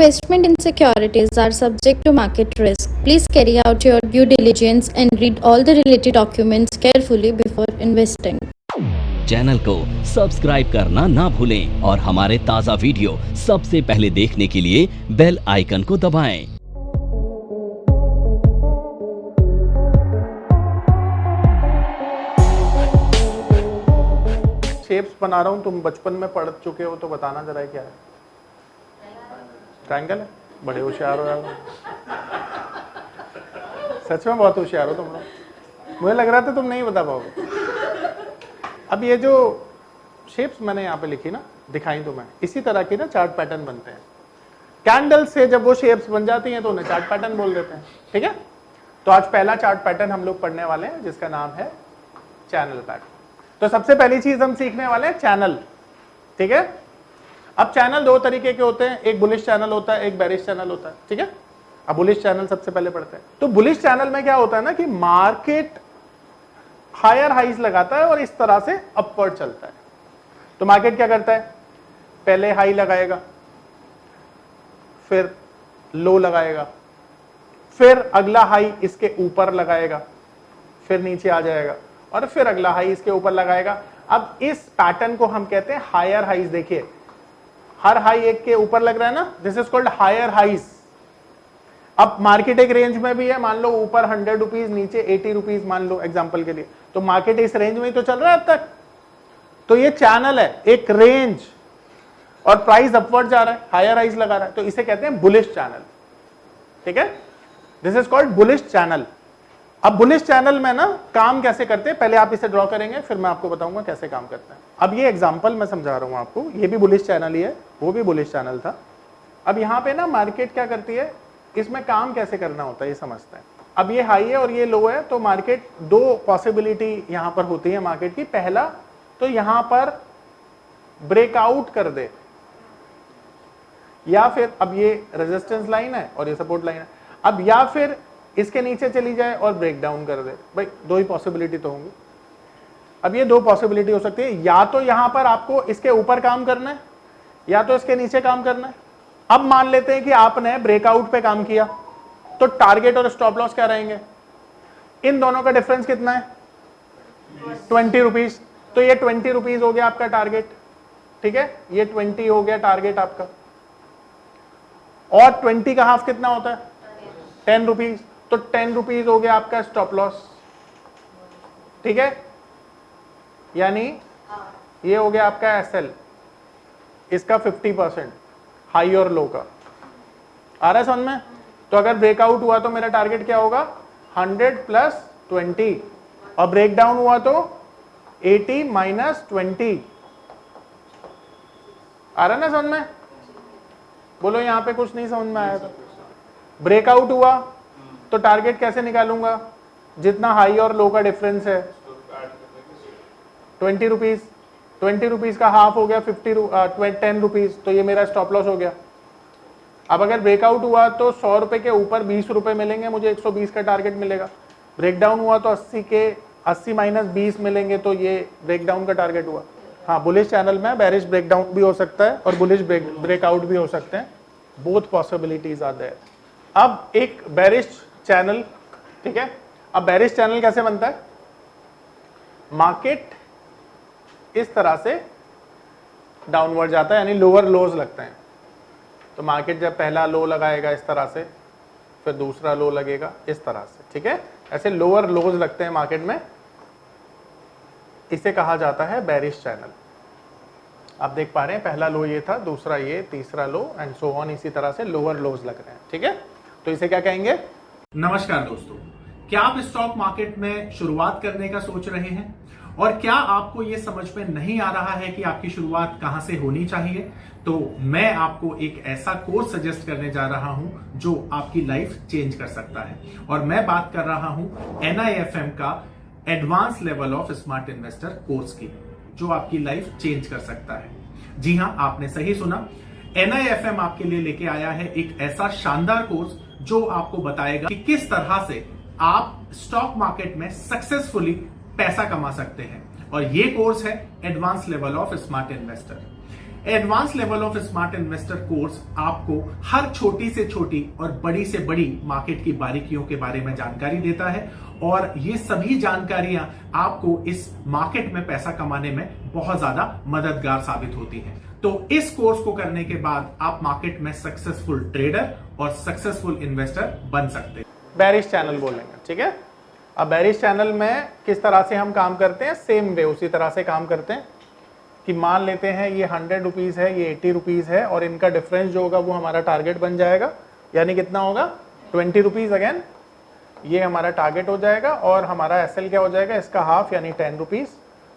Investment in securities are subject to market risk. Please carry out your due diligence and read all the related documents carefully before investing. Channel को subscribe करना ना भूलें और हमारे ताज़ा video सबसे पहले देखने के लिए बेल आइकन को दबाएं। शेप्स बना रहा हूँ, तुम बचपन में पढ़ चुके हो तो बताना जरा क्या है। ट्रायंगल है, बड़े होशियार हो यार। सच में बहुत होशियार हो तुम लोग, मुझे लग रहा था तुम नहीं बता पाओगे। अब ये जो शेप्स मैंने यहाँ पे लिखी ना, दिखाई तुम्हें, इसी तरह की ना चार्ट पैटर्न बनते हैं। कैंडल से जब वो शेप्स बन जाती हैं तो उन्हें चार्ट पैटर्न बोल देते हैं। ठीक है, तो आज पहला चार्ट पैटर्न हम लोग पढ़ने वाले हैं जिसका नाम है चैनल पैटर्न। तो सबसे पहली चीज हम सीखने वाले हैं चैनल। ठीक है, अब चैनल दो तरीके के होते हैं, एक बुलिश चैनल होता है, एक बेरिश चैनल होता है। ठीक है, अब बुलिश चैनल सबसे पहले पढ़ते हैं। तो बुलिश चैनल में क्या होता है ना कि मार्केट हायर हाइज लगाता है और इस तरह से अपवर्ड चलता है। तो मार्केट क्या करता है, पहले हाई लगाएगा, फिर लो लगाएगा, फिर अगला हाई इसके ऊपर लगाएगा, फिर नीचे आ जाएगा और फिर अगला हाई इसके ऊपर लगाएगा। अब इस पैटर्न को हम कहते हैं हायर हाइज। देखिए हर हाई एक के ऊपर लग रहा है ना, this is called higher highs. अब मार्केट एक रेंज में भी है, मान लो ऊपर 100 रुपीज, नीचे 80 रुपीज मान लो एग्जांपल के लिए, तो मार्केट इस रेंज में ही तो चल रहा है अब तक। तो ये चैनल है, एक रेंज, और प्राइस अपवर्ड जा रहा है, हायर हाइज लगा रहा है, तो इसे कहते हैं बुलिश चैनल। ठीक है, this is called bullish channel. अब बुलिश चैनल में ना काम कैसे करते हैं, पहले आप इसे ड्रॉ करेंगे, फिर मैं आपको बताऊंगा कैसे काम करता है। अब ये एग्जांपल मैं समझा रहा हूं आपको, ये भी बुलिश चैनल ही है, वो भी बुलिश चैनल था। अब यहां पे ना मार्केट क्या करती है, इसमें काम कैसे करना होता है ये समझते हैं। अब ये हाई है और ये लो है, तो मार्केट दो पॉसिबिलिटी यहां पर होती है मार्केट की। पहला तो यहां पर ब्रेकआउट कर दे, या फिर अब ये रेजिस्टेंस लाइन है और ये सपोर्ट लाइन है, अब या फिर इसके नीचे चली जाए और ब्रेक डाउन कर दे। भाई दो ही पॉसिबिलिटी तो होंगी। अब ये दो पॉसिबिलिटी हो सकती है, या तो यहां पर आपको इसके ऊपर काम करना है या तो इसके नीचे काम करना है। अब मान लेते हैं कि आपने ब्रेकआउट पे काम किया, तो टारगेट और स्टॉप लॉस क्या रहेंगे, इन दोनों का डिफरेंस कितना है, 20 रुपीज। तो ये 20 रुपीज हो गया आपका टारगेट। ठीक है, ये 20 हो गया टारगेट आपका, और 20 का हाफ कितना होता है, 10 रुपीज, तो 10 रुपीज हो गया आपका स्टॉप लॉस। ठीक है, यानी ये हो गया आपका एसएल, इसका 50% हाई और लो का। आ रहा है समझ में। तो अगर ब्रेकआउट हुआ तो मेरा टारगेट क्या होगा, 100 प्लस 20, और ब्रेक डाउन हुआ तो 80 माइनस 20। आ रहा है ना समझ में, बोलो यहां पे कुछ नहीं समझ में आया तो। ब्रेकआउट हुआ तो टारगेट कैसे निकालूंगा, जितना हाई और लो का डिफरेंस है, 20 रुपीज, 20 रुपीज का हाफ हो गया 10 रुपीज, तो ये मेरा स्टॉप लॉस हो गया। अब अगर ब्रेकआउट हुआ तो 100 रुपए के ऊपर 20 रुपए मिलेंगे, मुझे 120 का टारगेट मिलेगा। ब्रेकडाउन हुआ तो 80 माइनस 20 मिलेंगे, तो ये ब्रेकडाउन का टारगेट हुआ। हाँ, बुलिश चैनल में बेरिश ब्रेकडाउन भी हो सकता है और बुलिश ब्रेकआउट भी हो सकते हैं, बोथ पॉसिबिलिटीज आर देयर। अब एक बेरिश चैनल, ठीक है, अब बेरिश चैनल कैसे बनता है, मार्केट इस तरह से डाउनवर्ड जाता है, यानी लोअर लोज लगते हैं। तो मार्केट जब पहला लो लगाएगा इस तरह से, फिर दूसरा लो लगेगा इस तरह से। ठीक है, ऐसे लोअर लोज लगते हैं मार्केट में, इसे कहा जाता है बेरिश चैनल। आप देख पा रहे हैं, पहला लो ये था, दूसरा ये, तीसरा लो, एंड सो ऑन, इसी तरह से लोअर लोज लग रहे हैं। ठीक है, तो इसे क्या कहेंगे। नमस्कार दोस्तों, क्या आप स्टॉक मार्केट में शुरुआत करने का सोच रहे हैं और क्या आपको यह समझ में नहीं आ रहा है कि आपकी शुरुआत कहां से होनी चाहिए, तो मैं आपको एक ऐसा कोर्स सजेस्ट करने जा रहा हूं जो आपकी लाइफ चेंज कर सकता है। और मैं बात कर रहा हूं NIFM का advance level of smart investor course की, जो आपकी लाइफ चेंज कर सकता है। जी हां, आपने सही सुना, NIFM आपके लिए लेके आया है एक ऐसा शानदार कोर्स जो आपको बताएगा कि किस तरह से आप स्टॉक मार्केट में सक्सेसफुली पैसा कमा सकते हैं। और ये कोर्स है advance level of smart investor. Advance level of smart investor course आपको हर छोटी से छोटी और बड़ी से बड़ी मार्केट की बारीकियों के बारे में जानकारी देता है और ये सभी जानकारियां आपको इस मार्केट में पैसा कमाने में बहुत ज्यादा मददगार साबित होती हैं। तो इस कोर्स को करने के बाद आप मार्केट में सक्सेसफुल ट्रेडर और सक्सेसफुल इन्वेस्टर बन सकते हैं। बेरिश चैनल बोलेंगे, ठीक है। अब बेरिश चैनल में किस तरह से हम काम करते हैं, सेम वे उसी तरह से काम करते हैं कि मान लेते हैं ये 100 रुपीज है, ये 80 रुपीज है और इनका डिफरेंस जो होगा वो हमारा टारगेट बन जाएगा, यानी कितना होगा 20 रुपीज। अगेन ये हमारा टारगेट हो जाएगा और हमारा एसएल क्या हो जाएगा, इसका हाफ यानी 10 रुपीज,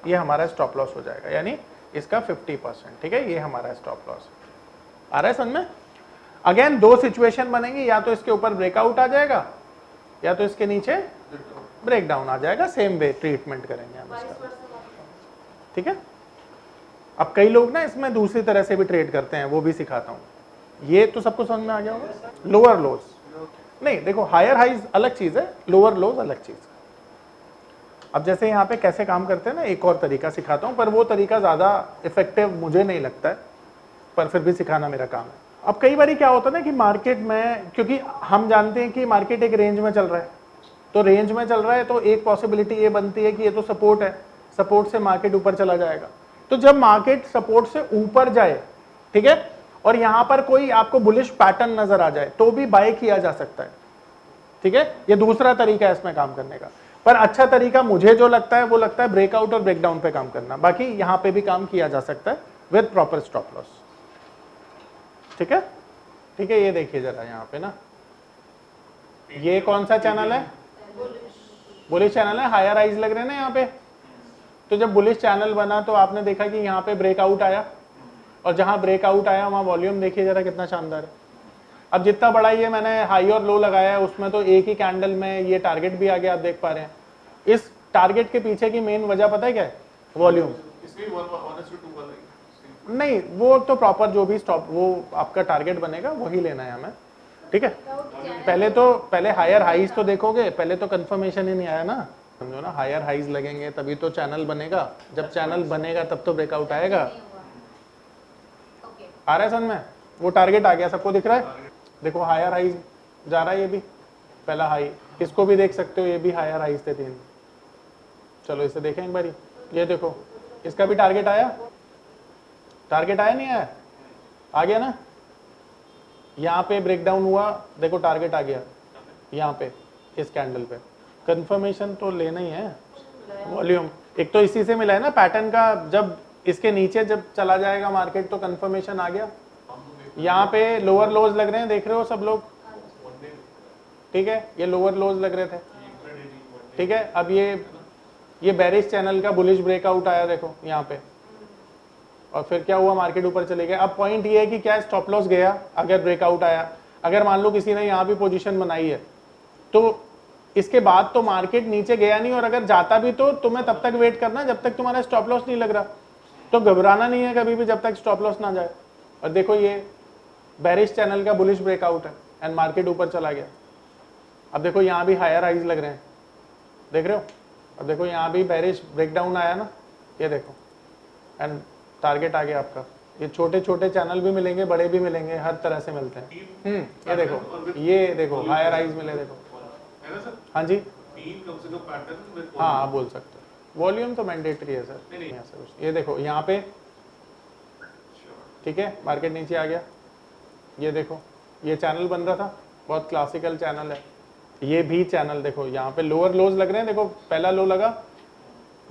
ये हमारा स्टॉप लॉस हो जाएगा यानी इसका 50%, ठीक है। ये हमारा स्टॉप लॉस आ रहा है समझ में। अगेन दो सिचुएशन बनेंगी, या तो इसके ऊपर ब्रेकआउट आ जाएगा या तो इसके नीचे ब्रेकडाउन आ जाएगा, सेम वे ट्रीटमेंट करेंगे हम इसका, ठीक है। अब कई लोग ना इसमें दूसरी तरह से भी ट्रेड करते हैं, वो भी सिखाता हूं। ये तो सबको समझ में आ गया होगा। लोअर लोज नहीं, देखो हायर हाइज अलग चीज है, लोअर लोज अलग चीज है। अब जैसे यहाँ पे कैसे काम करते हैं ना, एक और तरीका सिखाता हूँ, पर वो तरीका ज्यादा इफेक्टिव मुझे नहीं लगता है, पर फिर भी सिखाना मेरा काम है। अब कई बार क्या होता है ना कि मार्केट में, क्योंकि हम जानते हैं कि मार्केट एक रेंज में चल रहा है, तो रेंज में चल रहा है तो एक पॉसिबिलिटी ये बनती है कि ये तो सपोर्ट है, सपोर्ट से मार्केट ऊपर चला जाएगा। तो जब मार्केट सपोर्ट से ऊपर जाए, ठीक है, और यहां पर कोई आपको बुलिश पैटर्न नजर आ जाए तो भी बाय किया जा सकता है, ठीक है। ये दूसरा तरीका है इसमें काम करने का, पर अच्छा तरीका मुझे जो लगता है वो लगता है ब्रेकआउट और ब्रेकडाउन पे काम करना। बाकी यहां पे भी काम किया जा सकता है विद प्रॉपर स्टॉप लॉस, ठीक है, ठीक है। ये देखिए जरा यहाँ पे ना, ये कौन सा चैनल है, बुलिश चैनल है, हायर हाइज लग रहे हैं ना यहाँ पे। तो जब बुलिश चैनल बना तो आपने देखा कि यहाँ पे ब्रेकआउट आया, और जहां ब्रेकआउट आया वहां वॉल्यूम देखिए जरा कितना शानदार है। अब जितना बड़ा ये मैंने हाई और लो लगाया है उसमें तो एक ही कैंडल में ये टारगेट भी आ गया, आप देख पा रहे हैं। इस टारगेट के पीछे की मेन वजह पता है क्या है, वॉल्यूम नहीं, वो तो प्रॉपर जो भी स्टॉप वो आपका टारगेट बनेगा वही लेना है हमें, ठीक है। पहले हायर हाइज तो देखोगे, पहले तो कंफर्मेशन ही नहीं आया ना, समझो ना। हायर हाइज लगेंगे तभी तो चैनल बनेगा, जब चैनल बनेगा तब तो ब्रेकआउट आएगा। आ रहा है समझ में, वो टारगेट आ गया, सबको दिख रहा है। देखो हायर हाइज जा रहा है, ये भी पहला हाई, इसको भी देख सकते हो, ये भी हायर हाइज थे 3। चलो इसे देखें एक बारी, ये देखो इसका भी टारगेट आया, टारगेट आया नहीं आया, आ गया ना। यहाँ पे ब्रेकडाउन हुआ, देखो टारगेट आ गया यहाँ पे इस कैंडल पे। कंफर्मेशन तो लेना ही है, वॉल्यूम एक तो इसी से मिला है ना पैटर्न का। जब इसके नीचे जब चला जाएगा मार्केट तो कंफर्मेशन आ गया। यहाँ पे लोअर लोज लग रहे हैं, देख रहे हो सब लोग, ठीक है, ये लोअर लोज लग रहे थे, ठीक है। अब ये बेरिश चैनल का बुलिश ब्रेकआउट आया देखो यहाँ पे, और फिर क्या हुआ, मार्केट ऊपर चले गए। अब पॉइंट ये है कि क्या स्टॉप लॉस गया अगर ब्रेकआउट आया। अगर मान लो किसी ने यहाँ भी पोजीशन बनाई है तो इसके बाद तो मार्केट नीचे गया नहीं, और अगर जाता भी तो तुम्हें तब तक वेट करना जब तक तुम्हारा स्टॉप लॉस नहीं लग रहा। तो घबराना नहीं है कभी भी जब तक स्टॉप लॉस ना जाए। और देखो ये बेरिश चैनल का बुलिश ब्रेकआउट है एंड मार्केट ऊपर चला गया। अब देखो यहाँ भी हायर हाइज लग रहे हैं, देख रहे हो। अब देखो यहाँ भी बेरिश ब्रेकडाउन आया ना, ये देखो, एंड टारगेट आ गया आपका। ये छोटे छोटे चैनल भी मिलेंगे, बड़े भी मिलेंगे, हर तरह से मिलते हैं। ये देखो हायर हाइज मिले, देखो। हाँ जी, हाँ आप बोल सकते हो, वॉल्यूम तो मैंडेटरी है सर। ये देखो यहाँ पे, ठीक है, मार्केट नीचे आ गया। ये देखो ये चैनल बन रहा था, बहुत क्लासिकल चैनल है। ये भी चैनल देखो, यहाँ पे लोअर लोज लग रहे हैं, देखो पहला लो लगा,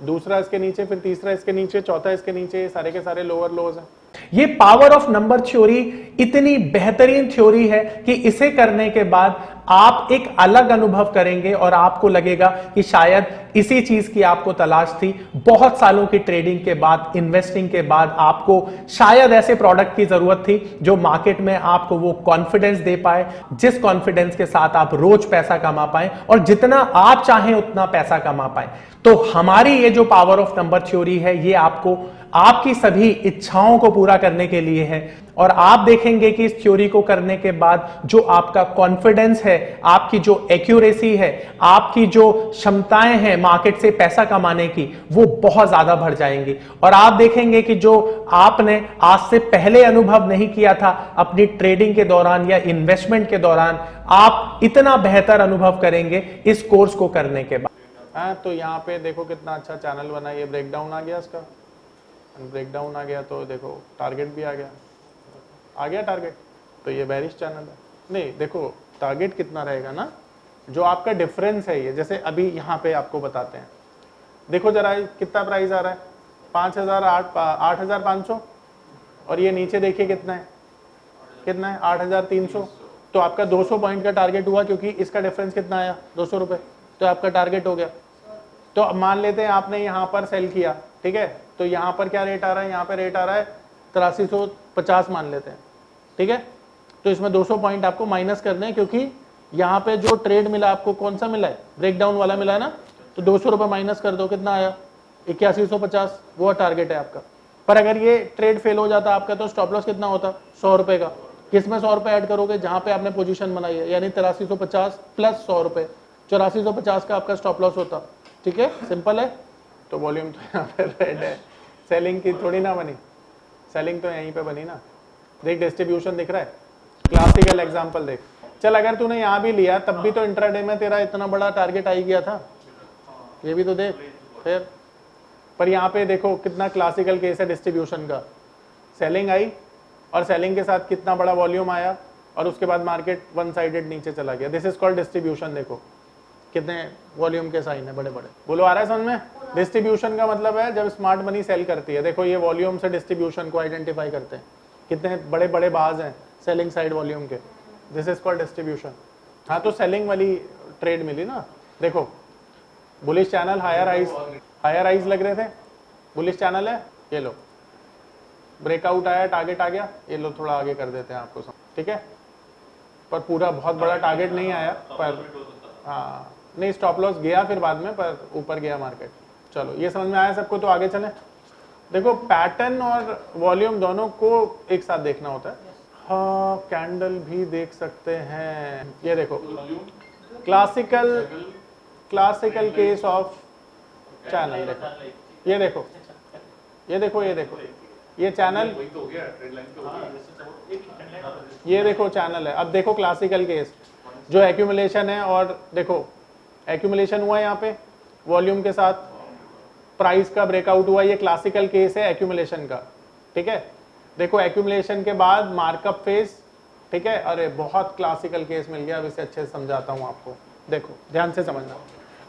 दूसरा इसके नीचे, फिर तीसरा इसके नीचे, चौथा इसके नीचे, ये सारे के सारे लोअर लोज हैं। ये पावर ऑफ नंबर थ्योरी इतनी बेहतरीन थ्योरी है कि इसे करने के बाद आप एक अलग अनुभव करेंगे और आपको लगेगा कि शायद इसी चीज की आपको तलाश थी। बहुत सालों की ट्रेडिंग के बाद, इन्वेस्टिंग के बाद आपको शायद ऐसे प्रोडक्ट की जरूरत थी जो मार्केट में आपको वो कॉन्फिडेंस दे पाए, जिस कॉन्फिडेंस के साथ आप रोज पैसा कमा पाए और जितना आप चाहें उतना पैसा कमा पाए। तो हमारी ये जो पावर ऑफ नंबर थ्योरी है, ये आपको आपकी सभी इच्छाओं को पूरा करने के लिए है। और आप देखेंगे कि इस थ्योरी को करने के बाद जो आपका कॉन्फिडेंस है, आपकी जो एक्यूरेसी है, आपकी जो क्षमताएं हैं मार्केट से पैसा कमाने की, वो बहुत ज्यादा बढ़ जाएंगी। और आप देखेंगे कि जो आपने आज से पहले अनुभव नहीं किया था अपनी ट्रेडिंग के दौरान या इन्वेस्टमेंट के दौरान, आप इतना बेहतर अनुभव करेंगे इस कोर्स को करने के बाद। तो यहाँ पे देखो कितना अच्छा चैनल बना, ये ब्रेकडाउन आ गया इसका, ब्रेकडाउन आ गया तो देखो टारगेट भी आ गया टारगेट, तो ये बेरिश चैनल है। नहीं देखो टारगेट कितना रहेगा ना, जो आपका डिफरेंस है ये, जैसे अभी यहाँ पे आपको बताते हैं, देखो जरा कितना प्राइस आ रहा है, 8,500, और ये नीचे देखिए कितना है 8,300। तो आपका 200 पॉइंट का टारगेट हुआ, क्योंकि इसका डिफरेंस कितना आया 200 रुपए, तो आपका टारगेट हो गया। तो अब मान लेते हैं आपने यहाँ पर सेल किया, ठीक है, तो यहाँ पर क्या रेट आ रहा है, यहाँ पे रेट आ रहा है 8350 मान लेते हैं, ठीक है। तो इसमें 200 पॉइंट आपको माइनस करने हैं, क्योंकि यहाँ पे जो ट्रेड मिला आपको कौन सा मिला है, ब्रेकडाउन वाला मिला है ना, तो 200 रुपए माइनस कर दो, कितना आया 8150, वो टारगेट है आपका। पर अगर ये ट्रेड फेल हो जाता आपका, तो स्टॉप लॉस कितना होता 100 रुपए का। किसमें 100 रुपए ऐड करोगे, जहां पे आपने पोजीशन बनाई है, यानी 8350 प्लस 100 रुपए, 8450 का आपका स्टॉप लॉस होता। ठीक है, सिंपल है। तो वॉल्यूम तो यहाँ पे रेड है, सेलिंग की थोड़ी ना बनी, सेलिंग तो यहीं पे बनी ना। देख डिस्ट्रीब्यूशन दिख रहा है, क्लासिकल एग्जांपल देख। चल अगर तूने यहाँ भी लिया तब भी तो इंट्राडे में तेरा इतना बड़ा टारगेट आ ही गया था, ये भी तो देख फिर। पर यहाँ पे देखो कितना क्लासिकल केस है डिस्ट्रीब्यूशन का, सेलिंग आई और सेलिंग के साथ कितना बड़ा वॉल्यूम आया और उसके बाद मार्केट वन साइडेड नीचे चला गया। This is called distribution. देखो कितने वॉल्यूम के साइन है बड़े बड़े, बोलो आ रहा है समझ में। डिस्ट्रीब्यूशन का मतलब है जब स्मार्ट मनी सेल करती है, देखो ये वॉल्यूम से डिस्ट्रीब्यूशन को आइडेंटिफाई करते हैं, कितने बड़े बड़े बार्स हैं सेलिंग साइड वॉल्यूम के, दिस इज कॉल्ड डिस्ट्रीब्यूशन। हाँ तो सेलिंग वाली ट्रेड मिली ना। देखो बुलिश चैनल, हायर हाइज लग रहे थे, बुलिश चैनल है, ये लो ब्रेकआउट आया, टारगेट आ गया, ये लो थोड़ा आगे कर देते हैं आपको, ठीक है। पर पूरा बहुत बड़ा टारगेट नहीं आया, पर हाँ नहीं स्टॉप लॉस गया फिर बाद में, पर ऊपर गया मार्केट। चलो ये समझ में आया सबको, तो आगे चले। देखो पैटर्न और वॉल्यूम दोनों को एक साथ देखना होता है। हाँ कैंडल भी देख सकते हैं, ये देखो क्लासिकल केस ऑफ चैनल। देखो ये देखो ये देखो ये देखो ये चैनल, ये देखो चैनल है। अब देखो क्लासिकल केस जो एक्यूमुलेशन है, और देखो एक्यूमुलेशन हुआ यहाँ पे वॉल्यूम के साथ, प्राइस का ब्रेकआउट हुआ, ये क्लासिकल केस है एक्यूमुलेशन का। ठीक है, देखो एक्यूमुलेशन के बाद मार्कअप फेज, ठीक है। अरे बहुत क्लासिकल केस मिल गया, अब इसे अच्छे से समझाता हूं आपको, देखो ध्यान से समझना।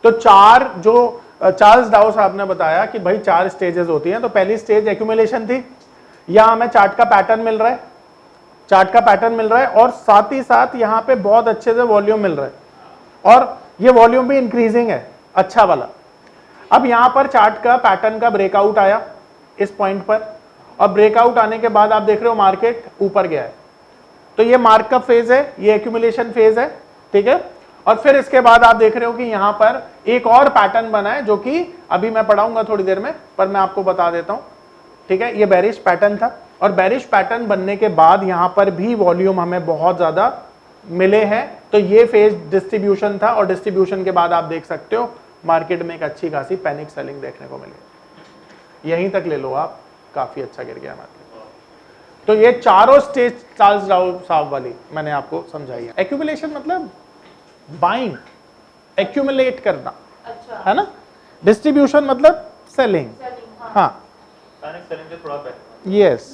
तो चार जो चार्ल्स डाउ साहब ने बताया कि भाई 4 स्टेजेस होती हैं। तो पहली स्टेज एक्यूमुलेशन थी, यहां हमें चार्ट का पैटर्न मिल रहा है, चार्ट का पैटर्न मिल रहा है और साथ ही साथ यहाँ पे बहुत अच्छे से वॉल्यूम मिल रहा है, और ये वॉल्यूम भी इंक्रीजिंग है अच्छा वाला। अब यहाँ पर चार्ट का पैटर्न का ब्रेकआउट आया इस पॉइंट पर, और ब्रेकआउट आने के बाद आप देख रहे हो मार्केट ऊपर गया है, तो ये मार्कअप फेज है, ये एक्यूमुलेशन फेज है, ठीक है। और फिर इसके बाद आप देख रहे हो कि यहाँ पर एक और पैटर्न बना है, जो कि अभी मैं पढ़ाऊंगा थोड़ी देर में, पर मैं आपको बता देता हूं, ठीक है। ये बेरिश पैटर्न था, और बेरिश पैटर्न बनने के बाद यहाँ पर भी वॉल्यूम हमें बहुत ज्यादा मिले हैं। तो ये फेज डिस्ट्रीब्यूशन था, और डिस्ट्रीब्यूशन के बाद आप देख सकते हो मार्केट में एक अच्छी खासी पैनिक सेलिंग देखने को मिली। यहीं तक ले लो आप, काफी अच्छा गिर गया मार्केट। तो ये चारों स्टेज चार्ल्स डाउ साहब वाली मैंने आपको समझाई है। एक्यूमुलेशन मतलब बाइंग, एक्यूमुलेट करना, अच्छा है ना। डिस्ट्रीब्यूशन मतलब सेलिंग, हाँ यस।